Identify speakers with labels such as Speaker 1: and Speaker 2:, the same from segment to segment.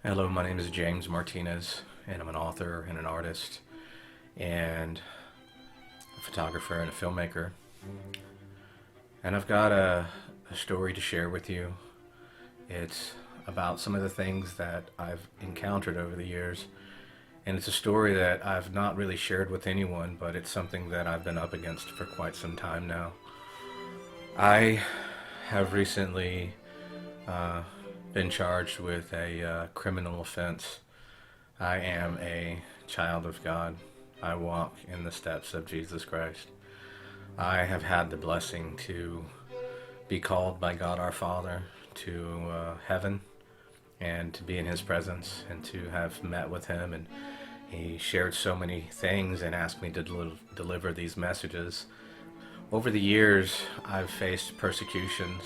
Speaker 1: Hello, my name is James Martinez, and I'm an author and an artist, and a photographer and a filmmaker. And I've got a story to share with you. It's about some of the things that I've encountered over the years, and it's a story that I've not really shared with anyone, but it's something that I've been up against for quite some time now. I have recently uh, been charged with a criminal offense. I am a child of God. I walk in the steps of Jesus Christ. I have had the blessing to be called by God our Father to heaven and to be in His presence and to have met with Him. And He shared so many things and asked me to deliver these messages. Over the years, I've faced persecutions,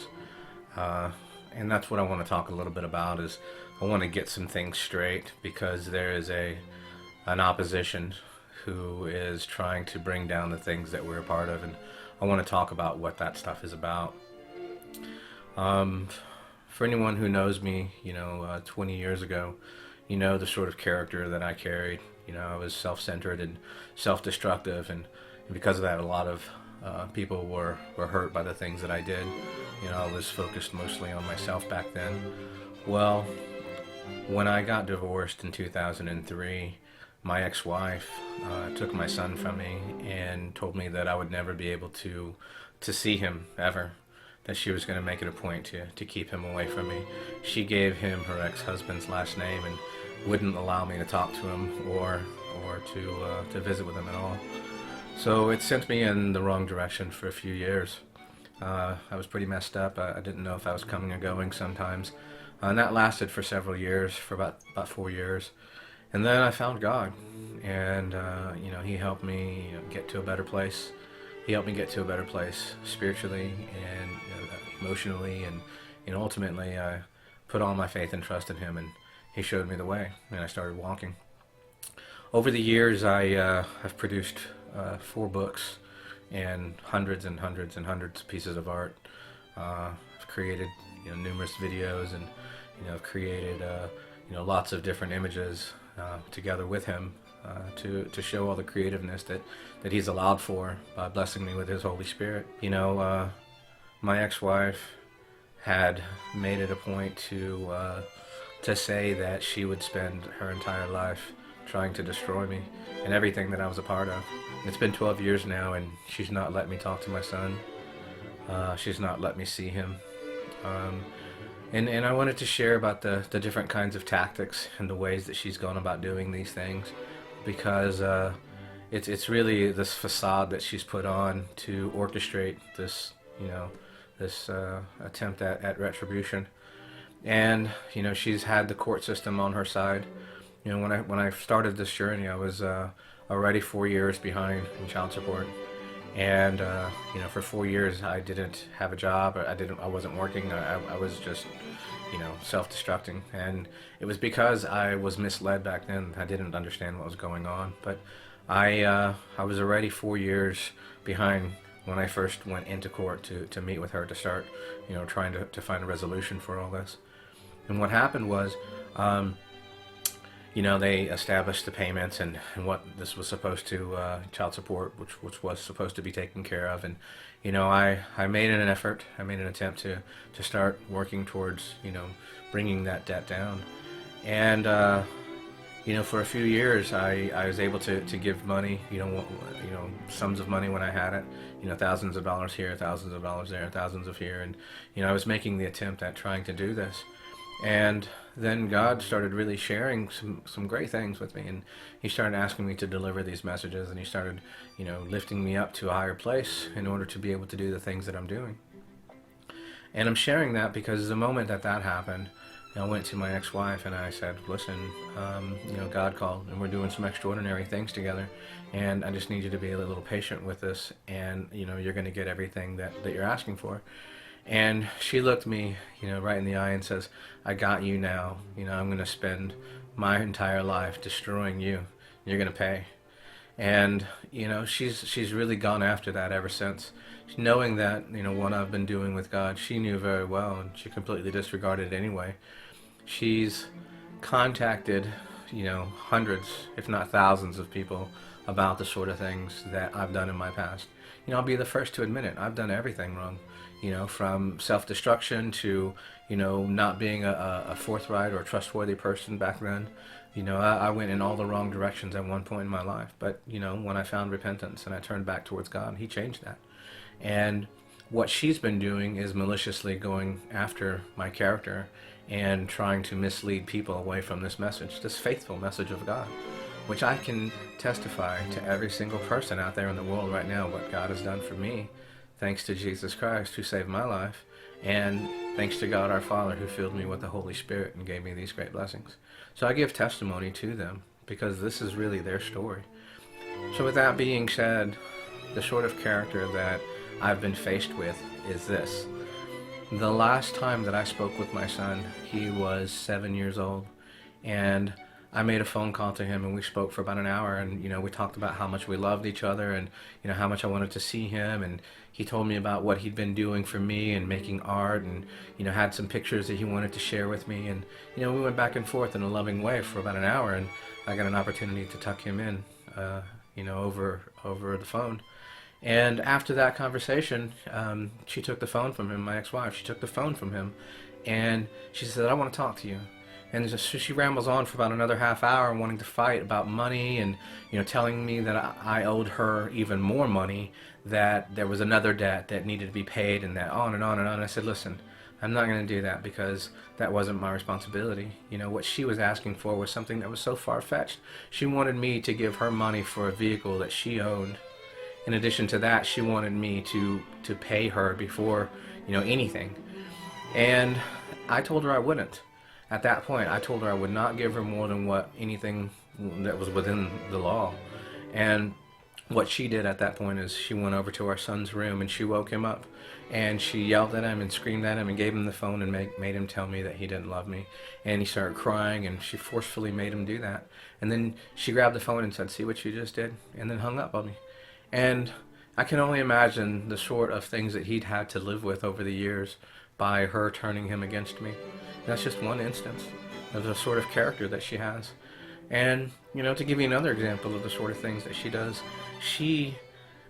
Speaker 1: uh, and that's what I want to talk a little bit about. Is I want to get some things straight because there is an opposition who is trying to bring down the things that we're a part of, and I want to talk about what that stuff is about. Um, for anyone who knows me, 20 years ago, you know the sort of character that I carried. I was self-centered and self-destructive, and because of that, a lot of people were hurt by the things that I did. I was focused mostly on myself back then. Well, when I got divorced in 2003, my ex-wife took my son from me and told me that I would never be able to see him ever. That she was going to make it a point to keep him away from me. She gave him her ex-husband's last name and wouldn't allow me to talk to him or to visit with him at all. So it sent me in the wrong direction for a few years. I was pretty messed up. I didn't know if I was coming or going sometimes. And that lasted for several years, for about 4 years. And then I found God. And, He helped me get to a better place. He helped me get to a better place spiritually and emotionally. And ultimately, I put all my faith and trust in Him. And He showed me the way. And I started walking. Over the years, have produced 4 books and hundreds and hundreds and hundreds of pieces of art. I've created numerous videos, and I've created lots of different images together with him to show all the creativeness that he's allowed for by blessing me with his Holy Spirit. My ex-wife had made it a point to say that she would spend her entire life trying to destroy me and everything that I was a part of. It's been 12 years now, and she's not let me talk to my son. She's not let me see him. And I wanted to share about the different kinds of tactics and the ways that she's gone about doing these things, because it's really this facade that she's put on to orchestrate this attempt at retribution. And she's had the court system on her side. When I started this journey, I was already 4 years behind in child support, and for 4 years I didn't have a job. I wasn't working. I was just self-destructing, and it was because I was misled back then. I didn't understand what was going on, but I was already 4 years behind when I first went into court to meet with her to start trying to find a resolution for all this. And what happened was, they established the payments and what this was supposed to, child support, which was supposed to be taken care of. And, I made an effort, I made an attempt to start working towards, bringing that debt down. And, for a few years, I was able to give money, sums of money when I had it, thousands of dollars here, thousands of dollars there, thousands of here. And, I was making the attempt at trying to do this. And then God started really sharing some great things with me, and He started asking me to deliver these messages, and He started, lifting me up to a higher place in order to be able to do the things that I'm doing. And I'm sharing that because the moment that happened, I went to my ex-wife and I said, listen, God called, and we're doing some extraordinary things together, and I just need you to be a little patient with this, and you're going to get everything that you're asking for. And she looked me, right in the eye and says, I got you now. I'm going to spend my entire life destroying you. You're going to pay. And, she's really gone after that ever since. Knowing that, what I've been doing with God, she knew very well, and she completely disregarded it anyway. She's contacted, hundreds, if not thousands of people about the sort of things that I've done in my past. I'll be the first to admit it. I've done everything wrong, from self-destruction to, not being a forthright or trustworthy person back then. I went in all the wrong directions at one point in my life. But, when I found repentance and I turned back towards God, He changed that. And what she's been doing is maliciously going after my character and trying to mislead people away from this message, this faithful message of God, which I can testify to every single person out there in the world right now what God has done for me, thanks to Jesus Christ who saved my life, and thanks to God our Father who filled me with the Holy Spirit and gave me these great blessings. So I give testimony to them because this is really their story. So with that being said, the sort of character that I've been faced with is this. The last time that I spoke with my son, he was 7 years old, and I made a phone call to him and we spoke for about an hour, and we talked about how much we loved each other and how much I wanted to see him, and he told me about what he'd been doing for me and making art, and had some pictures that he wanted to share with me, and we went back and forth in a loving way for about an hour, and I got an opportunity to tuck him in over the phone. And after that conversation, she took the phone from him, my ex-wife. She took the phone from him, and she said, "I want to talk to you." And so she rambles on for about another half hour, wanting to fight about money, and telling me that I owed her even more money, that there was another debt that needed to be paid, and that on and on and on. And I said, "Listen, I'm not going to do that because that wasn't my responsibility." What she was asking for was something that was so far-fetched. She wanted me to give her money for a vehicle that she owned. In addition to that, she wanted me to pay her before, anything. And I told her I wouldn't. At that point, I told her I would not give her more than anything that was within the law. And what she did at that point is she went over to our son's room and she woke him up. And she yelled at him and screamed at him and gave him the phone and made him tell me that he didn't love me. And he started crying, and she forcefully made him do that. And then she grabbed the phone and said, "See what you just did?" And then hung up on me. And I can only imagine the sort of things that he'd had to live with over the years by her turning him against me. That's just one instance of the sort of character that she has. And, to give you another example of the sort of things that she does, she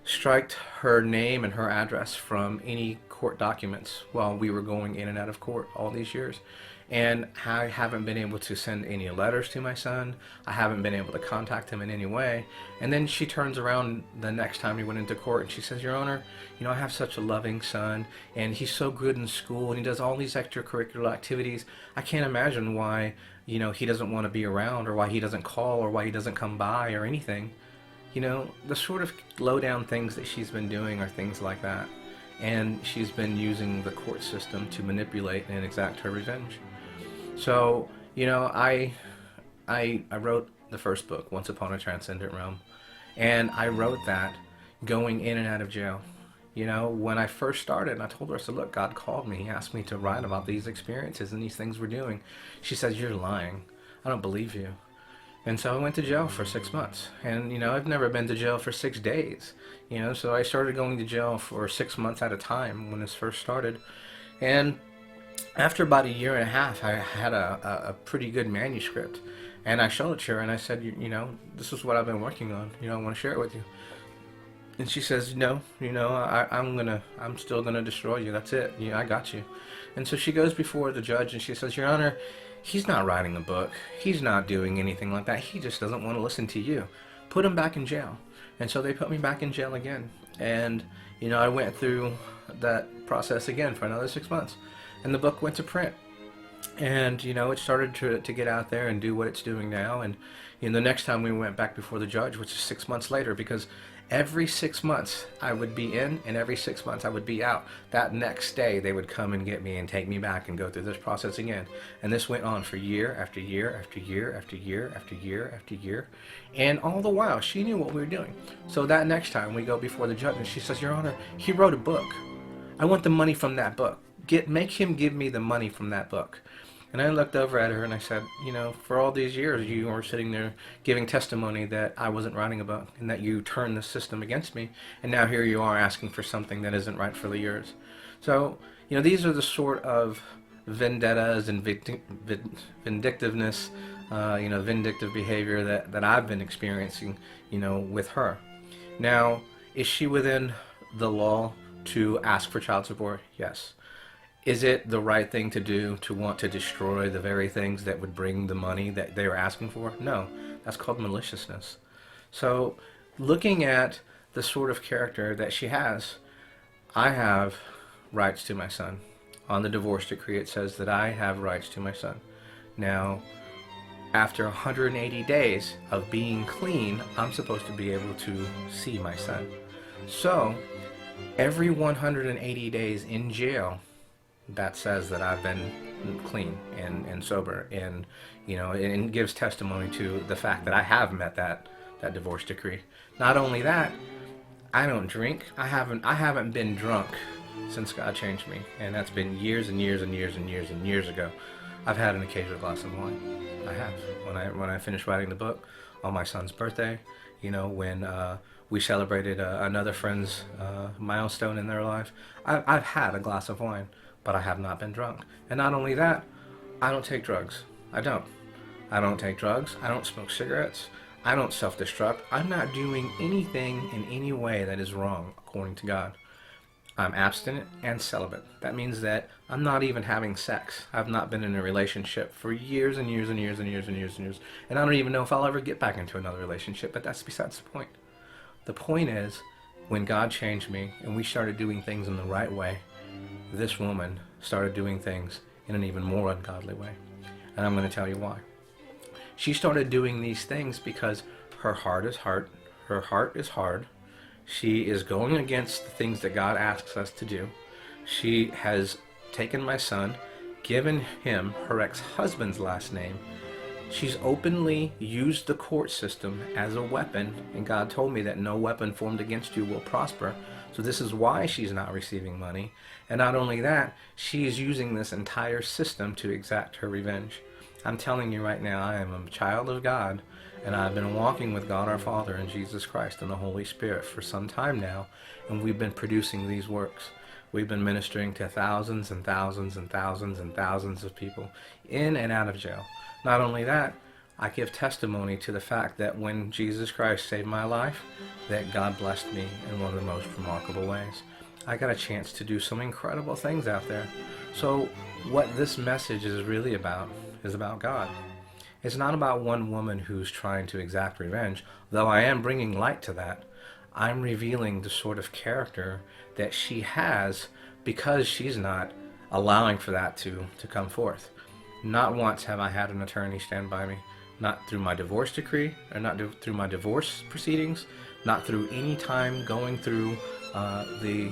Speaker 1: striked her name and her address from any court documents while we were going in and out of court all these years. And I haven't been able to send any letters to my son. I haven't been able to contact him in any way. And then she turns around the next time we went into court and she says, "Your Honor, I have such a loving son, and he's so good in school, and he does all these extracurricular activities. I can't imagine why, he doesn't want to be around, or why he doesn't call, or why he doesn't come by, or anything." The sort of low-down things that she's been doing are things like that. And she's been using the court system to manipulate and exact her revenge. So, I wrote the first book, Once Upon a Transcendent Realm, and I wrote that going in and out of jail. When I first started, I told her, I said, "Look, God called me. He asked me to write about these experiences and these things we're doing." She said, "You're lying. I don't believe you." And so I went to jail for 6 months. And, I've never been to jail for 6 days. So I started going to jail for 6 months at a time when this first started. And after about a year and a half, I had a pretty good manuscript. And I showed it to her and I said, "This is what I've been working on. I want to share it with you." And she says, "No, I'm still gonna destroy you. That's it. I got you." And so she goes before the judge and she says, "Your Honor, he's not writing a book. He's not doing anything like that. He just doesn't want to listen to you. Put him back in jail." And so they put me back in jail again. And, I went through that process again for another 6 months. And the book went to print. And, it started to get out there and do what it's doing now. And, the next time we went back before the judge, which is 6 months later, because every 6 months I would be in and every 6 months I would be out. That next day they would come and get me and take me back and go through this process again. And this went on for year after year after year after year after year after year. And all the while she knew what we were doing. So that next time we go before the judge and she says, "Your Honor, he wrote a book. I want the money from that book. Make him give me the money from that book." And I looked over at her and I said, "For all these years you were sitting there giving testimony that I wasn't writing a book and that you turned the system against me. And now here you are asking for something that isn't rightfully yours." So, these are the sort of vendettas and vindictiveness, vindictive behavior that I've been experiencing, with her. Now, is she within the law to ask for child support? Yes. Is it the right thing to do to want to destroy the very things that would bring the money that they were asking for? No. That's called maliciousness. So, looking at the sort of character that she has, I have rights to my son. On the divorce decree, it says that I have rights to my son. Now, after 180 days of being clean, I'm supposed to be able to see my son. So, every 180 days in jail, that says that I've been clean and sober, and and gives testimony to the fact that I have met that divorce decree. Not only that, I don't drink. I haven't been drunk since God changed me, and that's been years and years and years and years and years ago. I've had an occasional glass of wine. I have. When I finished writing the book on my son's birthday, when we celebrated another friend's milestone in their life, I've had a glass of wine, but I have not been drunk. And not only that, I don't take drugs. I don't take drugs. I don't smoke cigarettes. I don't self-destruct. I'm not doing anything in any way that is wrong according to God. I'm abstinent and celibate. That means that I'm not even having sex. I've not been in a relationship for years and years and years and years and years and years. And I don't even know if I'll ever get back into another relationship, but that's besides the point. The point is, when God changed me and we started doing things in the right way, this woman started doing things in an even more ungodly way. And I'm going to tell you why. She started doing these things because her heart is hard. Her heart is hard. She is going against the things that God asks us to do. She has taken my son, given him her ex-husband's last name. She's openly used the court system as a weapon, and God told me that no weapon formed against you will prosper. So this is why she's not receiving money. And not only that, she is using this entire system to exact her revenge. I'm telling you right now, I am a child of God, and I've been walking with God our Father and Jesus Christ and the Holy Spirit for some time now, and we've been producing these works. We've been ministering to thousands and thousands and thousands and thousands of people in and out of jail. Not only that, I give testimony to the fact that when Jesus Christ saved my life, that God blessed me in one of the most remarkable ways. I got a chance to do some incredible things out there. So what this message is really about is about God. It's not about one woman who's trying to exact revenge, though I am bringing light to that. I'm revealing the sort of character that she has because she's not allowing for that to come forth. Not once have I had an attorney stand by me, not through my divorce decree, or not through my divorce proceedings, not through any time going through the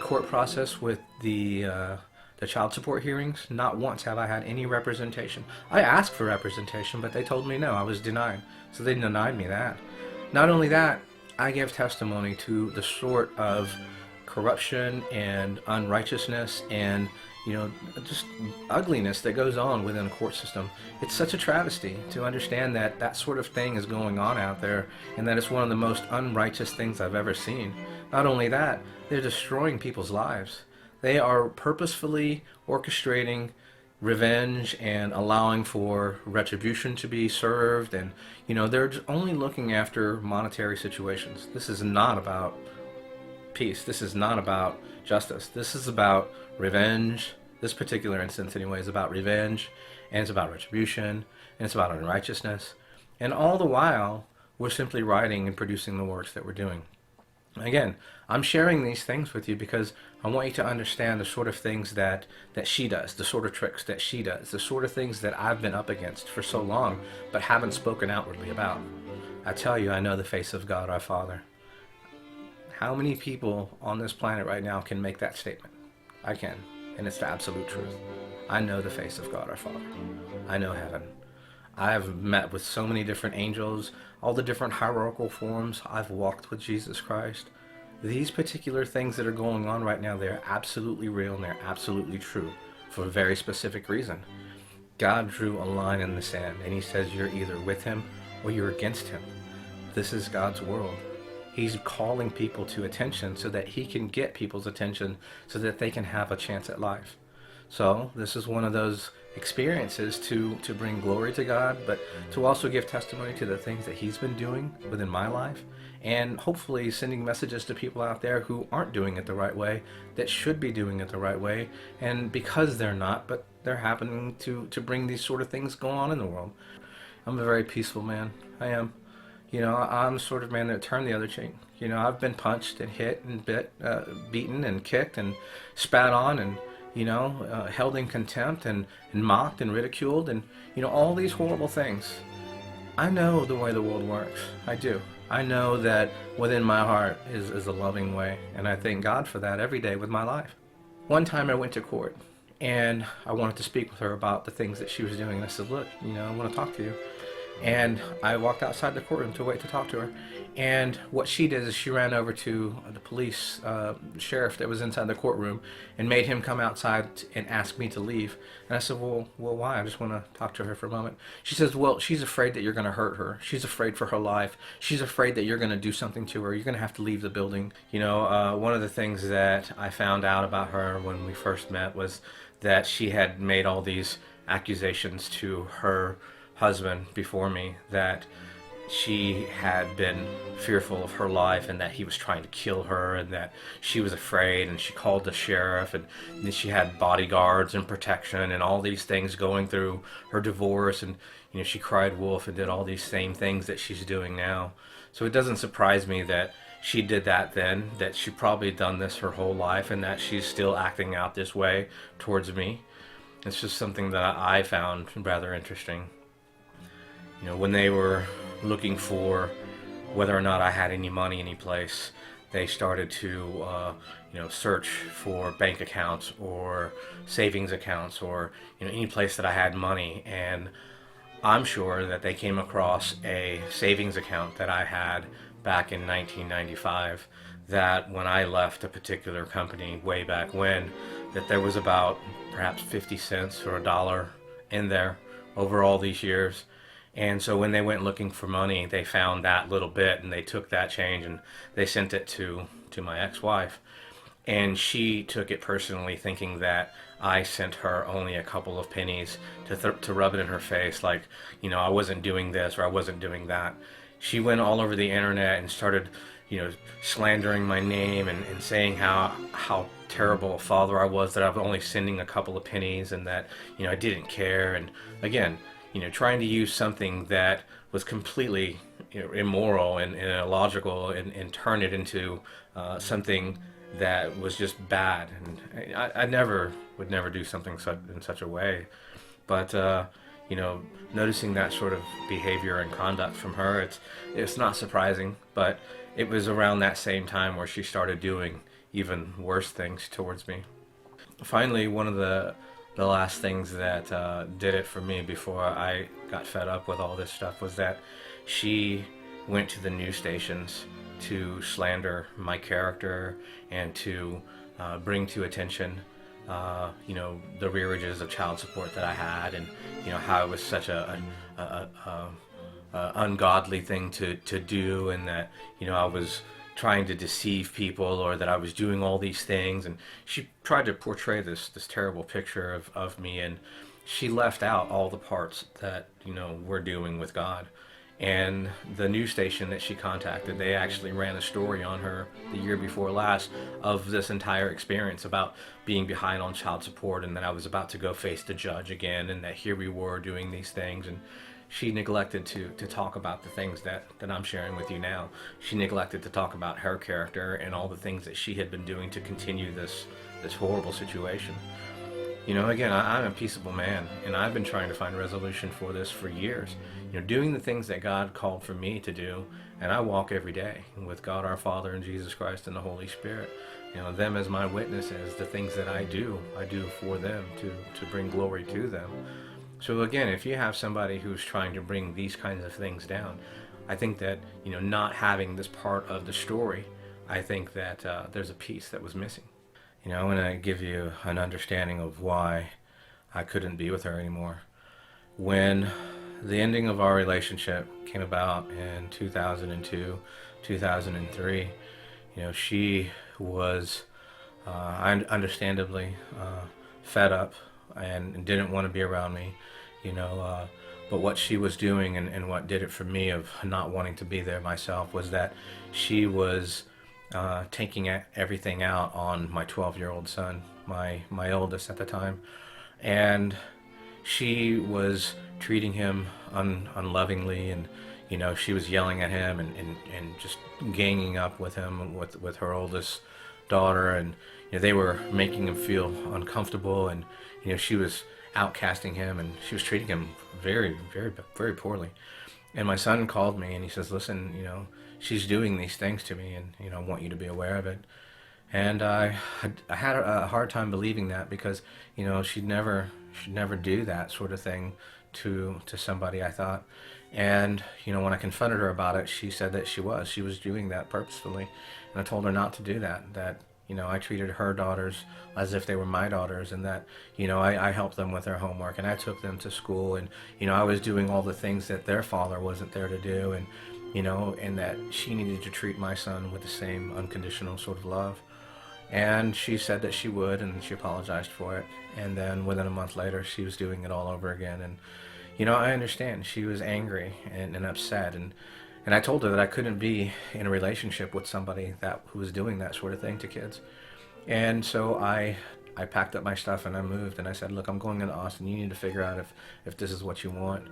Speaker 1: court process with the child support hearings. Not once have I had any representation. I asked for representation, but they told me no, I was denied. So they denied me that. Not only that, I give testimony to the sort of corruption and unrighteousness and just ugliness that goes on within a court system. It's such a travesty to understand that that sort of thing is going on out there, and that it's one of the most unrighteous things I've ever seen. Not only that, they're destroying people's lives. They are purposefully orchestrating revenge and allowing for retribution to be served, and they're only looking after monetary situations. This is not about peace. This is not about justice. This is about revenge. This particular instance anyway is about revenge, and it's about retribution, and it's about unrighteousness. And all the while, we're simply writing and producing the works that we're doing. Again, I'm sharing these things with you because I want you to understand the sort of things that she does, the sort of tricks that she does, the sort of things that I've been up against for so long but haven't spoken outwardly about. I tell you, I know the face of God our Father. How many people on this planet right now can make that statement? I can, and it's the absolute truth. I know the face of God our Father. I know heaven. I've met with so many different angels, all the different hierarchical forms. I've walked with Jesus Christ. These particular things that are going on right now, they're absolutely real and they're absolutely true for a very specific reason. God drew a line in the sand and he says you're either with him or you're against him. This is God's world. He's calling people to attention so that he can get people's attention so that they can have a chance at life. So this is one of those experiences to bring glory to God, but to also give testimony to the things that He's been doing within my life, and hopefully sending messages to people out there who aren't doing it the right way, that should be doing it the right way, and because they're not, but they're happening to bring these sort of things going on in the world. I'm a very peaceful man. I am. I'm the sort of man that turned the other cheek. I've been punched and hit and beaten and kicked and spat on and, held in contempt and mocked and ridiculed and, all these horrible things. I know the way the world works. I do. I know that within my heart is a loving way, and I thank God for that every day with my life. One time I went to court, and I wanted to speak with her about the things that she was doing. And I said, look, I want to talk to you. And I walked outside the courtroom to wait to talk to her. And what she did is she ran over to the police sheriff that was inside the courtroom and made him come outside and ask me to leave. And I said, well, why? I just want to talk to her for a moment. She says, well, she's afraid that you're going to hurt her. She's afraid for her life. She's afraid that you're going to do something to her. You're going to have to leave the building. One of the things that I found out about her when we first met was that she had made all these accusations to her husband before me, that she had been fearful of her life and that he was trying to kill her, and that she was afraid, and she called the sheriff, and then she had bodyguards and protection and all these things going through her divorce, and she cried wolf and did all these same things that she's doing now. So it doesn't surprise me that she did that then, that she probably done this her whole life, and that she's still acting out this way towards me. It's just something that I found rather interesting. When they were looking for whether or not I had any money any place, they started to search for bank accounts or savings accounts or any place that I had money. And I'm sure that they came across a savings account that I had back in 1995, that when I left a particular company way back when, that there was about perhaps 50 cents or $1 in there over all these years. And so when they went looking for money, they found that little bit, and they took that change and they sent it to my ex-wife. And she took it personally, thinking that I sent her only a couple of pennies to rub it in her face, like, I wasn't doing this or I wasn't doing that. She went all over the internet and started, slandering my name and saying how terrible a father I was, that I was only sending a couple of pennies, and that, I didn't care. And again, trying to use something that was completely immoral and illogical and turn it into something that was just bad. And I would never do something in such a way. But, noticing that sort of behavior and conduct from her, it's not surprising, but it was around that same time where she started doing even worse things towards me. Finally, one of the last things that did it for me before I got fed up with all this stuff was that she went to the news stations to slander my character and to bring to attention the rearages of child support that I had, and how it was such a ungodly thing to do, and that I was trying to deceive people, or that I was doing all these things. And she tried to portray this terrible picture of me, and she left out all the parts that we're doing with God. And the news station that she contacted, they actually ran a story on her the year before last of this entire experience, about being behind on child support, and that I was about to go face the judge again, and that here we were doing these things. And she neglected to talk about the things that I'm sharing with you now. She neglected to talk about her character and all the things that she had been doing to continue this horrible situation. Again, I'm a peaceable man, and I've been trying to find resolution for this for years. Doing the things that God called for me to do, and I walk every day with God our Father and Jesus Christ and the Holy Spirit. Them as my witnesses, the things that I do for them to bring glory to them. So again, if you have somebody who's trying to bring these kinds of things down, I think that, not having this part of the story, I think that there's a piece that was missing. I want to give you an understanding of why I couldn't be with her anymore. When the ending of our relationship came about in 2002, 2003, she was understandably fed up and didn't want to be around me, you know. But what she was doing, and what did it for me of not wanting to be there myself, was that she was taking everything out on my 12-year-old son, my oldest at the time, and she was treating him unlovingly, and she was yelling at him and just ganging up with him with her oldest daughter, and they were making him feel uncomfortable, and she was outcasting him, and she was treating him very, very, very poorly. And my son called me and he says, listen, she's doing these things to me, and I want you to be aware of it. And I had a hard time believing that, because she'd never do that sort of thing to somebody, I thought. And when I confronted her about it, she said that she was doing that purposefully. And I told her not to do that I treated her daughters as if they were my daughters, and that I helped them with their homework, and I took them to school, and I was doing all the things that their father wasn't there to do, and and that she needed to treat my son with the same unconditional sort of love. And she said that she would, and she apologized for it. And then within a month later, she was doing it all over again. And I understand she was angry and upset, and I told her that I couldn't be in a relationship with somebody who was doing that sort of thing to kids. And so I packed up my stuff and I moved, and I said, look, I'm going into Austin. You need to figure out if this is what you want.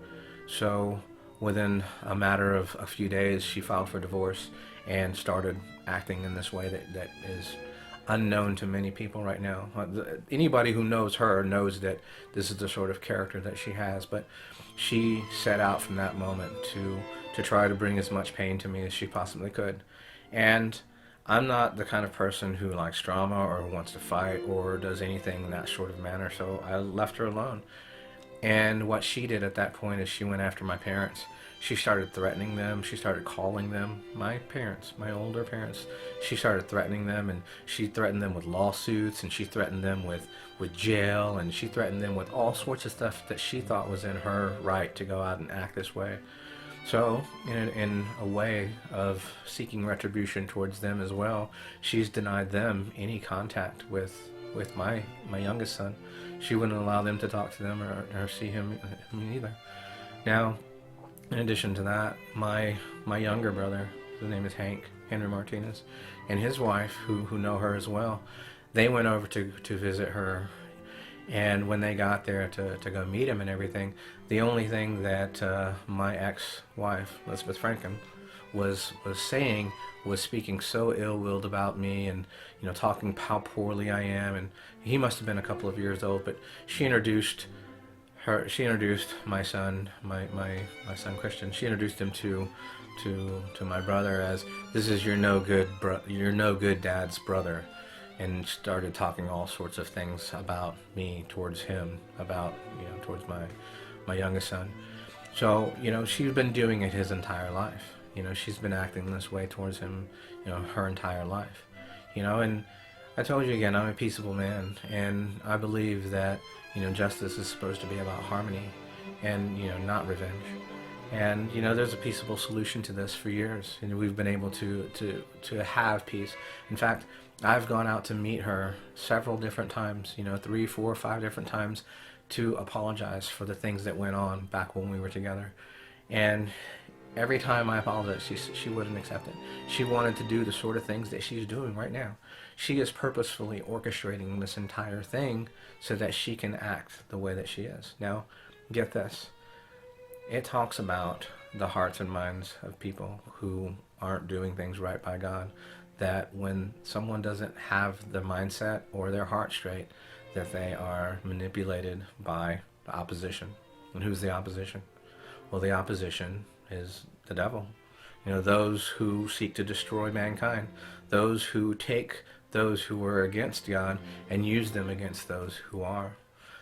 Speaker 1: So within a matter of a few days, she filed for divorce and started acting in this way that is unknown to many people right now. Anybody who knows her knows that this is the sort of character that she has, but she set out from that moment to try to bring as much pain to me as she possibly could. And I'm not the kind of person who likes drama or wants to fight or does anything in that sort of manner, so I left her alone. And what she did at that point is she went after my parents. She started threatening them. She started calling them, my parents, my older parents. She started threatening them, and she threatened them with lawsuits, and she threatened them with jail, and she threatened them with all sorts of stuff that she thought was in her right to go out and act this way. So, in a way of seeking retribution towards them as well, she's denied them any contact with my youngest son. She wouldn't allow them to talk to them or see him either. Now, in addition to that, my younger brother, his name is Henry Martinez, and his wife, who know her as well, they went over to visit her. And when they got there to go meet him and everything, the only thing that my ex-wife, Elizabeth Franken, was saying was speaking so ill-willed about me, and talking how poorly I am. And he must have been a couple of years old, but she introduced my son, my son Christian. She introduced him to my brother as, this is your no good dad's brother, and started talking all sorts of things about me towards him, about towards my youngest son. So she's been doing it his entire life. She's been acting this way towards him her entire life. And I told you again, I'm a peaceable man, and I believe that justice is supposed to be about harmony and not revenge. And there's a peaceable solution to this for years, and we've been able to have peace. In fact, I've gone out to meet her several different times, 3, 4, 5 different times, to apologize for the things that went on back when we were together. And every time I apologized, she wouldn't accept it. She wanted to do the sort of things that she's doing right now. She is purposefully orchestrating this entire thing so that she can act the way that she is. Now, get this. It talks about the hearts and minds of people who aren't doing things right by God, that when someone doesn't have the mindset or their heart straight, that they are manipulated by the opposition. And who's the opposition? Well, the opposition is the devil. Those who seek to destroy mankind, those who take those who are against God and use them against those who are.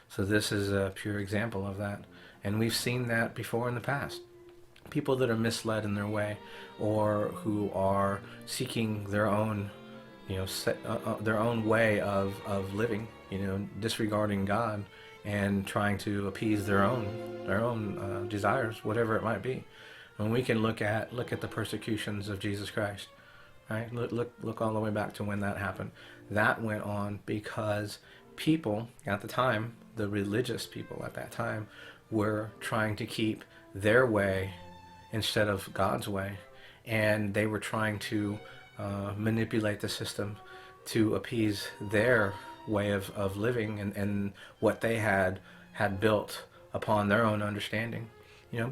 Speaker 1: So this is a pure example of that. And we've seen that before in the past. People that are misled in their way, or who are seeking their own, their own way of living, disregarding God and trying to appease their own desires, whatever it might be. And we can look at the persecutions of Jesus Christ, right? Look all the way back to when that happened. That went on because people at the time, the religious people at that time, were trying to keep their way instead of God's way. And they were trying to manipulate the system to appease their way of living, and what they had built upon their own understanding,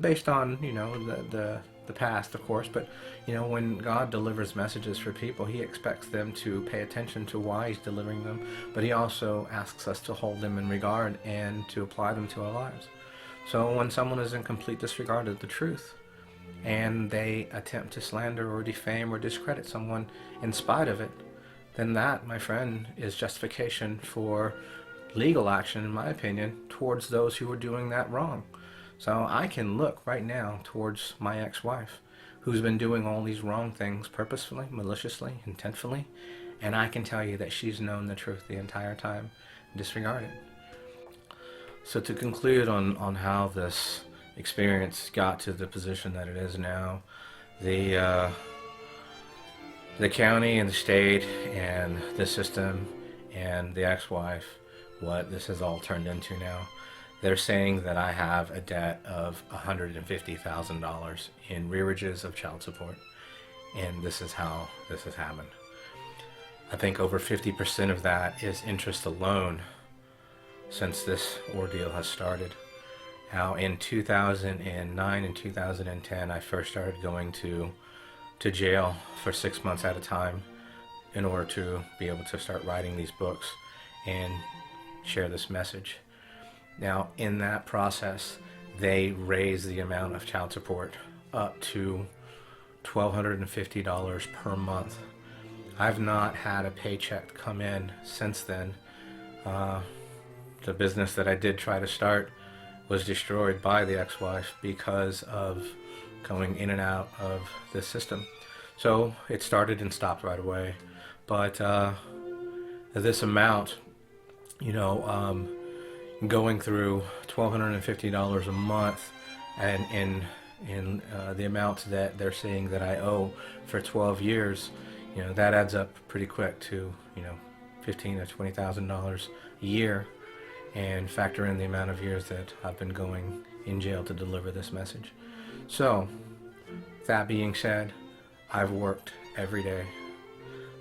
Speaker 1: based on, the past, of course. But, when God delivers messages for people, he expects them to pay attention to why he's delivering them, but he also asks us to hold them in regard and to apply them to our lives. So when someone is in complete disregard of the truth, and they attempt to slander or defame or discredit someone in spite of it, then that, my friend, is justification for legal action, in my opinion, towards those who are doing that wrong. So I can look right now towards my ex-wife, who's been doing all these wrong things purposefully, maliciously, intentfully, and I can tell you that she's known the truth the entire time and disregarded it. So to conclude on how this experience got to the position that it is now, the county and the state and the system and the ex-wife, what this has all turned into now, they're saying that I have a debt of $150,000 in rearages of child support, and this is how this has happened. I think over 50% of that is interest alone since this ordeal has started. Now, in 2009 and 2010, I first started going to jail for 6 months at a time in order to be able to start writing these books and share this message. Now, in that process, they raised the amount of child support up to $1,250 per month. I've not had a paycheck come in since then. The business that I did try to start was destroyed by the ex-wife because of going in and out of the system. So it started and stopped right away. But this amount, going through $1,250 a month, and in the amount that they're saying that I owe for 12 years, that adds up pretty quick to $15,000 to $20,000 a year, and factor in the amount of years that I've been going in jail to deliver this message. So that being said, I've worked every day.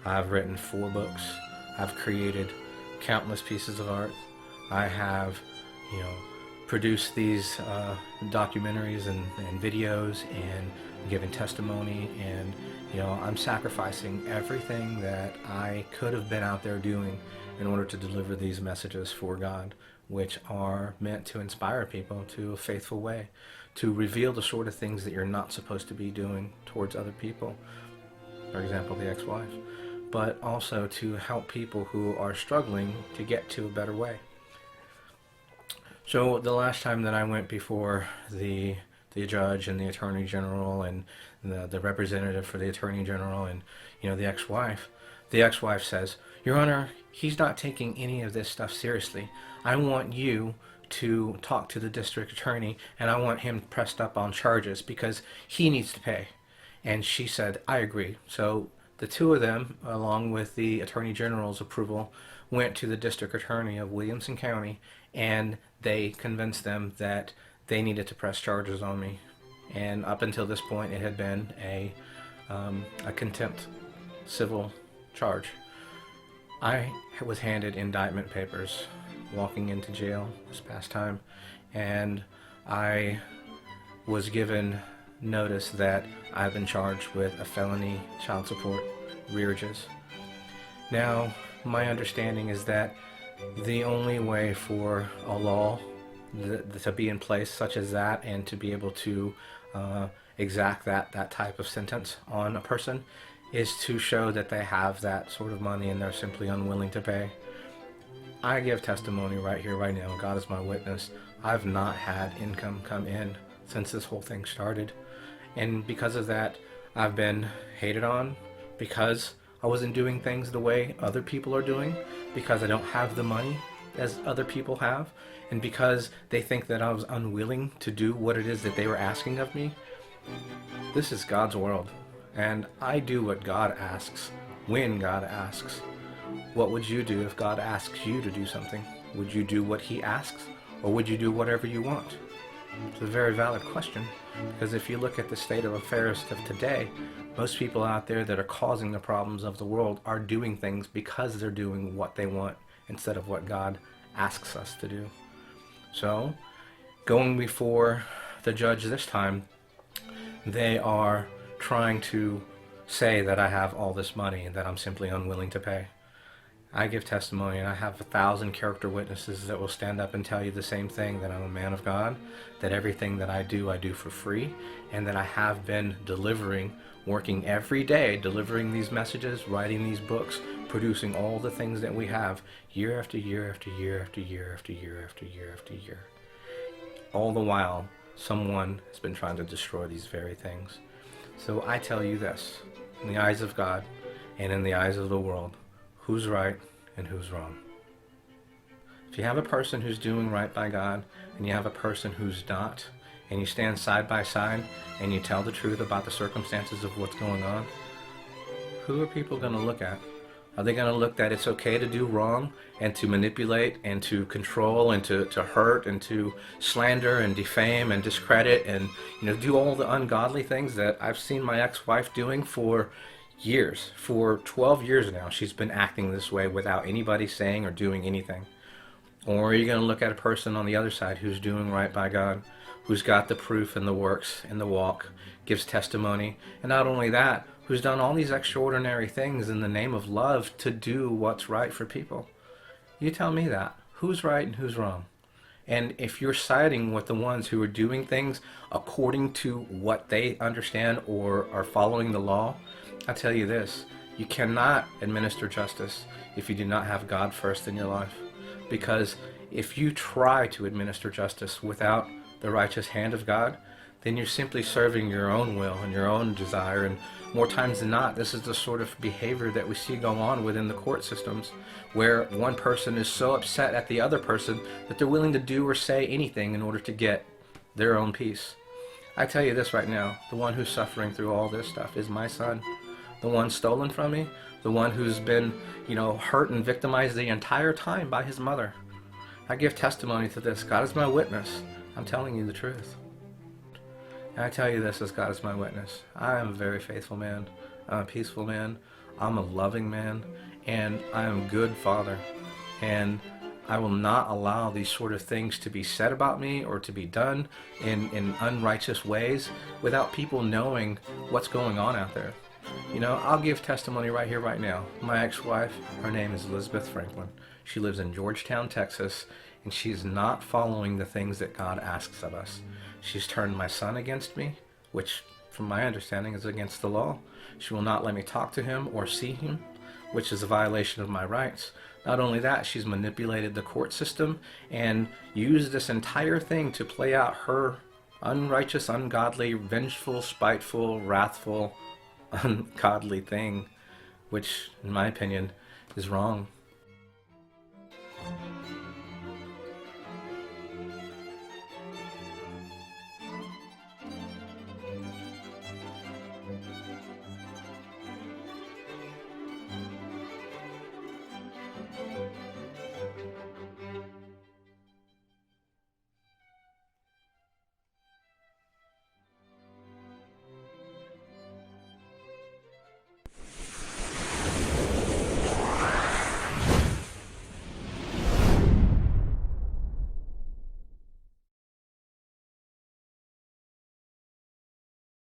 Speaker 1: I've written 4 books. I've created countless pieces of art. I have, produced these documentaries and videos and given testimony, and, I'm sacrificing everything that I could have been out there doing in order to deliver these messages for God, which are meant to inspire people to a faithful way, to reveal the sort of things that you're not supposed to be doing towards other people, for example, the ex-wife, but also to help people who are struggling to get to a better way. So the last time that I went before the judge and the attorney general and the representative for the attorney general and the ex-wife says, "Your Honor, he's not taking any of this stuff seriously. I want you to talk to the district attorney, and I want him pressed up on charges because he needs to pay." And she said, "I agree." So the two of them, along with the attorney general's approval, went to the district attorney of Williamson County, and they convinced them that they needed to press charges on me. And up until this point, it had been a contempt civil charge. I was handed indictment papers walking into jail this past time, and I was given notice that I've been charged with a felony child support rearages. Now, my understanding is that the only way for a law to be in place such as that and to be able to exact that type of sentence on a person is to show that they have that sort of money and they're simply unwilling to pay. I give testimony right here, right now. God is my witness. I've not had income come in since this whole thing started. And because of that, I've been hated on because I wasn't doing things the way other people are doing, because I don't have the money as other people have, and because they think that I was unwilling to do what it is that they were asking of me. This is God's world, and I do what God asks, when God asks. What would you do if God asks you to do something? Would you do what he asks, or would you do whatever you want? It's a very valid question, because if you look at the state of affairs of today, most people out there that are causing the problems of the world are doing things because they're doing what they want instead of what God asks us to do. So, going before the judge this time, they are trying to say that I have all this money and that I'm simply unwilling to pay. I give testimony, and I have 1,000 character witnesses that will stand up and tell you the same thing, that I'm a man of God, that everything that I do for free, and that I have been working every day, delivering these messages, writing these books, producing all the things that we have, year after year after year after year after year after year after year. All the while, someone has been trying to destroy these very things. So I tell you this, in the eyes of God and in the eyes of the world, who's right and who's wrong? If you have a person who's doing right by God and you have a person who's not, and you stand side by side and you tell the truth about the circumstances of what's going on, who are people going to look at? Are they going to look that it's okay to do wrong and to manipulate and to control and to hurt and to slander and defame and discredit and do all the ungodly things that I've seen my ex-wife doing for years? For 12 years now, she's been acting this way without anybody saying or doing anything. Or are you going to look at a person on the other side who's doing right by God, who's got the proof and the works and the walk, gives testimony, and not only that, who's done all these extraordinary things in the name of love to do what's right for people? You tell me that. Who's right and who's wrong? And if you're siding with the ones who are doing things according to what they understand or are following the law, I tell you this, you cannot administer justice if you do not have God first in your life. Because if you try to administer justice without the righteous hand of God, then you're simply serving your own will and your own desire. And more times than not, this is the sort of behavior that we see go on within the court systems, where one person is so upset at the other person that they're willing to do or say anything in order to get their own peace. I tell you this right now, the one who's suffering through all this stuff is my son. The one stolen from me, the one who's been, hurt and victimized the entire time by his mother. I give testimony to this. God is my witness. I'm telling you the truth. And I tell you this as God is my witness. I am a very faithful man. I'm a peaceful man. I'm a loving man. And I am a good father. And I will not allow these sort of things to be said about me or to be done in unrighteous ways without people knowing what's going on out there. I'll give testimony right here, right now. My ex-wife, her name is Elizabeth Franklin. She lives in Georgetown, Texas, and she's not following the things that God asks of us. She's turned my son against me, which, from my understanding, is against the law. She will not let me talk to him or see him, which is a violation of my rights. Not only that, she's manipulated the court system and used this entire thing to play out her unrighteous, ungodly, vengeful, spiteful, wrathful, ungodly thing, which, in my opinion, is wrong.